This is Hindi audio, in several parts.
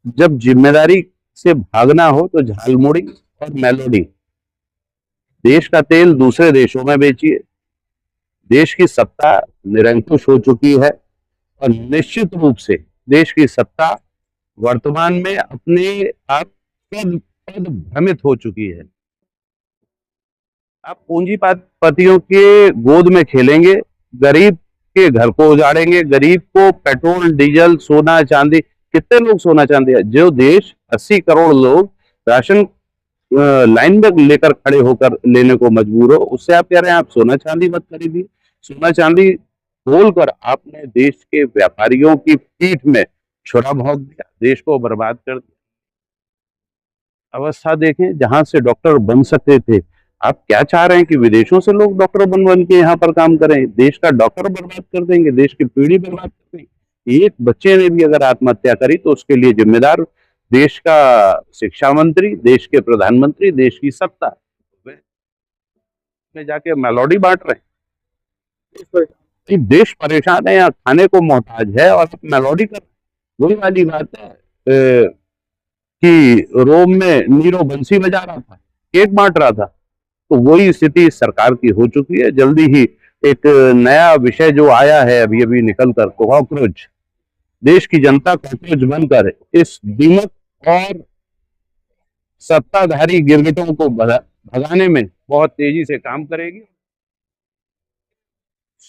जब जिम्मेदारी से भागना हो तो झालमुड़ी और मेलोडी। देश का तेल दूसरे देशों में बेचिए। देश की सत्ता निरंकुश हो चुकी है और निश्चित रूप से देश की सत्ता वर्तमान में अपने आप पद पद भ्रमित हो चुकी है। आप पूंजीपतियों के गोद में खेलेंगे, गरीब के घर को उजाड़ेंगे, गरीब को पेट्रोल डीजल सोना चांदी, कितने लोग सोना चांदी है, जो देश 80 करोड़ लोग राशन लाइन में लेकर खड़े होकर लेने को मजबूर हो, उससे आप कह रहे हैं आप सोना चांदी मत खरीदिए। सोना चांदी बोलकर आपने देश के व्यापारियों की पीठ में छुरा भोंक दिया, देश को बर्बाद कर दिया। अवस्था देखें, जहां से डॉक्टर बन सकते थे, आप क्या चाह रहे हैं कि विदेशों से लोग डॉक्टर बन बन के यहाँ पर काम करें? देश का डॉक्टर बर्बाद कर देंगे, देश की पीढ़ी बर्बाद कर देंगे। एक बच्चे ने भी अगर आत्महत्या करी तो उसके लिए जिम्मेदार देश का शिक्षा मंत्री, देश के प्रधानमंत्री, देश की सत्ता। वे में जाके मेलोडी बांट रहे हैं। देश परेशान है, यहाँ खाने को मोहताज है और मेलोडी कर रहे हैं। वही वाली बात है कि रोम में नीरो बंसी बजा रहा था, केक बांट रहा था। तो वही स्थिति सरकार की हो चुकी है। जल्दी ही एक नया विषय जो आया है अभी अभी निकल कर, कॉकरोच। देश की जनता कॉकरोच बनकर इस दीमक और सत्ताधारी गिरगिटों को भगाने में बहुत तेजी से काम करेगी।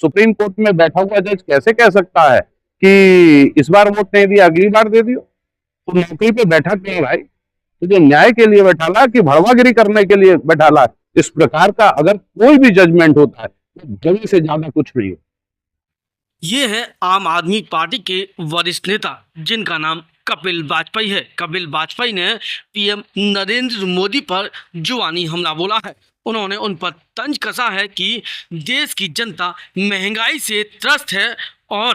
सुप्रीम कोर्ट में बैठा हुआ जज कैसे कह सकता है कि इस बार वोट नहीं दिया अगली बार दे दियो? तो नौकरी पे बैठा क्यों भाई? तुझे न्याय के लिए बैठा ला कि भड़वागिरी करने के लिए बैठा ला? इस प्रकार का अगर कोई भी जजमेंट होता है तो जमी से ज्यादा कुछ नहीं हो। ये है आम आदमी पार्टी के वरिष्ठ नेता जिनका नाम कपिल वाजपेयी है। कपिल वाजपेयी ने पीएम नरेंद्र मोदी पर जुबानी हमला बोला है। उन्होंने उन पर तंज कसा है कि देश की जनता महंगाई से त्रस्त है और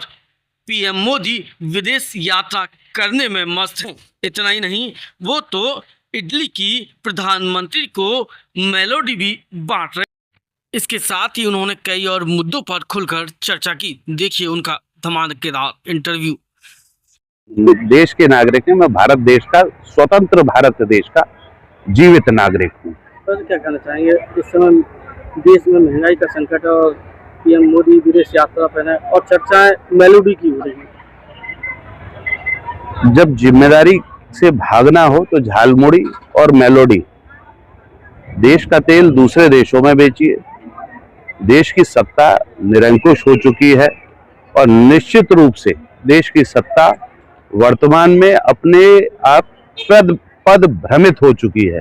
पीएम मोदी विदेश यात्रा करने में मस्त हैं। इतना ही नहीं, वो तो इटली की प्रधानमंत्री को मेलोडी भी बांट रहे। इसके साथ ही उन्होंने कई और मुद्दों पर खुलकर चर्चा की। देखिए उनका धमाकेदार इंटरव्यू। देश के नागरिक हैं, मैं भारत देश का, स्वतंत्र भारत देश का जीवित नागरिक हूँ। सर क्या कहना चाहेंगे, इस समय देश में महंगाई का संकट है और पीएम मोदी विदेश यात्रा पर है और चर्चाएं मेलोडी की हो रही है। जब जिम्मेदारी से भागना हो तो झालमुड़ी और मेलोडी। देश का तेल दूसरे देशों में बेचिए। देश की सत्ता निरंकुश हो चुकी है और निश्चित रूप से देश की सत्ता वर्तमान में अपने आप पद भ्रमित हो चुकी है।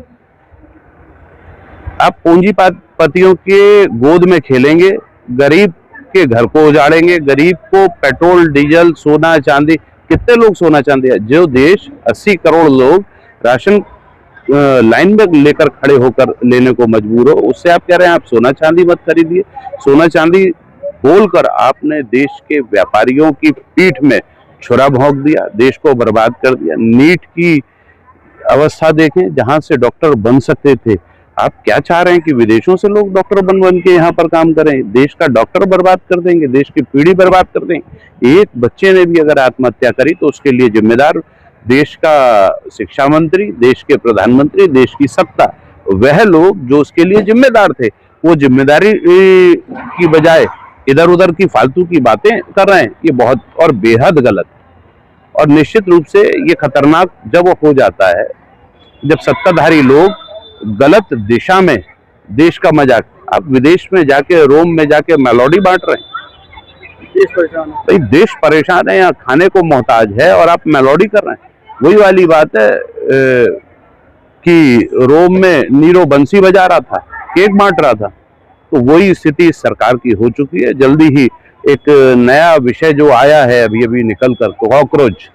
आप पूंजीपतियों के गोद में खेलेंगे, गरीब के घर को उजाड़ेंगे, गरीब को पेट्रोल डीजल सोना चांदी, कितने लोग सोना चांदी है, जो देश 80 करोड़ लोग राशन लाइन में लेकर खड़े होकर लेने को मजबूर हो, उससे आप कह रहे हैं आप सोना चांदी मत खरीदिए। सोना चांदी बोलकर आपने देश के व्यापारियों की पीठ में छुरा भोंक दिया, देश को बर्बाद कर दिया। नीट की अवस्था देखें, जहां से डॉक्टर बन सकते थे, आप क्या चाह रहे हैं कि विदेशों से लोग डॉक्टर बन बन के यहाँ पर काम करें? देश का डॉक्टर बर्बाद कर देंगे, देश की पीढ़ी बर्बाद कर देंगे। एक बच्चे ने भी अगर आत्महत्या करी तो उसके लिए जिम्मेदार देश का शिक्षा मंत्री, देश के प्रधानमंत्री, देश की सत्ता। वह लोग जो उसके लिए जिम्मेदार थे, वो जिम्मेदारी की बजाय इधर उधर की फालतू की बातें कर रहे हैं। ये बहुत और बेहद गलत और निश्चित रूप से ये खतरनाक जब हो जाता है जब सत्ताधारी लोग गलत दिशा में देश का मजाक। आप विदेश में जाके, रोम में जाके मेलोडी बांट रहे हैं। देश परेशान है भाई, देश परेशान है, यहाँ खाने को मोहताज है और आप मेलोडी कर रहे हैं। वही वाली बात है कि रोम में नीरो बंसी बजा रहा था, केक बांट रहा था। तो वही स्थिति सरकार की हो चुकी है। जल्दी ही एक नया विषय जो आया है अभी अभी निकल कर, कॉकरोच।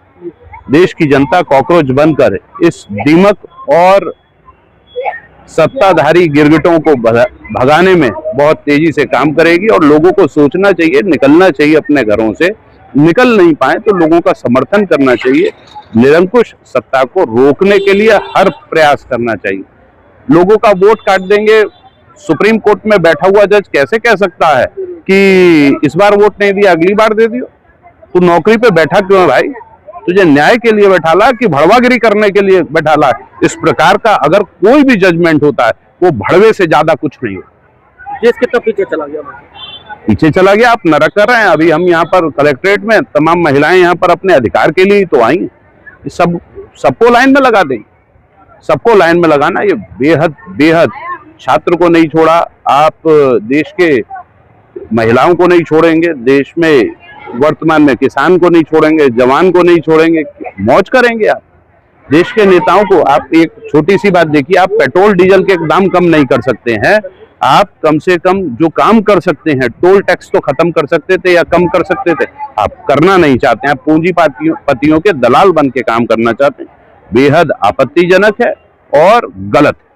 देश की जनता कॉकरोच बनकर इस दीमक और सत्ताधारी गिरगिटों को भगाने में बहुत तेजी से काम करेगी। और लोगों को सोचना चाहिए, निकलना चाहिए अपने घरों से। निकल नहीं पाए तो लोगों का समर्थन करना चाहिए। निरंकुश सत्ता को रोकने के लिए हर प्रयास करना चाहिए। लोगों का वोट काट देंगे। सुप्रीम कोर्ट में बैठा हुआ जज कैसे कह सकता है कि इस बार वोट नहीं दिया अगली बार दे दियो? तो नौकरी पे बैठा क्यों है भाई? तुझे न्याय के लिए बैठाला कि भड़वागिरी करने के लिए बैठाला। इस प्रकार का अगर कोई भी जजमेंट होता है वो भड़वे से ज्यादा कुछ नहीं है। देश कितना पीछे चला गया भाई? पीछे चला गया, आप नरक कर रहे हैं। अभी हम यहाँ पर कलेक्ट्रेट में तमाम महिलाएं यहाँ पर अपने अधिकार के लिए ही तो आई हैं। सबको लाइन में लगा दें, सबको लाइन में लगाना ये बेहद बेहद। छात्र को नहीं छोड़ा, आप देश के महिलाओं को नहीं छोड़ेंगे, देश में वर्तमान में किसान को नहीं छोड़ेंगे, जवान को नहीं छोड़ेंगे, मौज करेंगे आप। देश के नेताओं को आप एक छोटी सी बात देखिए, आप पेट्रोल डीजल के दाम कम नहीं कर सकते हैं, आप कम से कम जो काम कर सकते हैं, टोल टैक्स तो खत्म कर सकते थे या कम कर सकते थे, आप करना नहीं चाहते हैं। आप पूंजीपतियों के दलाल बन के काम करना चाहते हैं। बेहद आपत्तिजनक है और गलत है।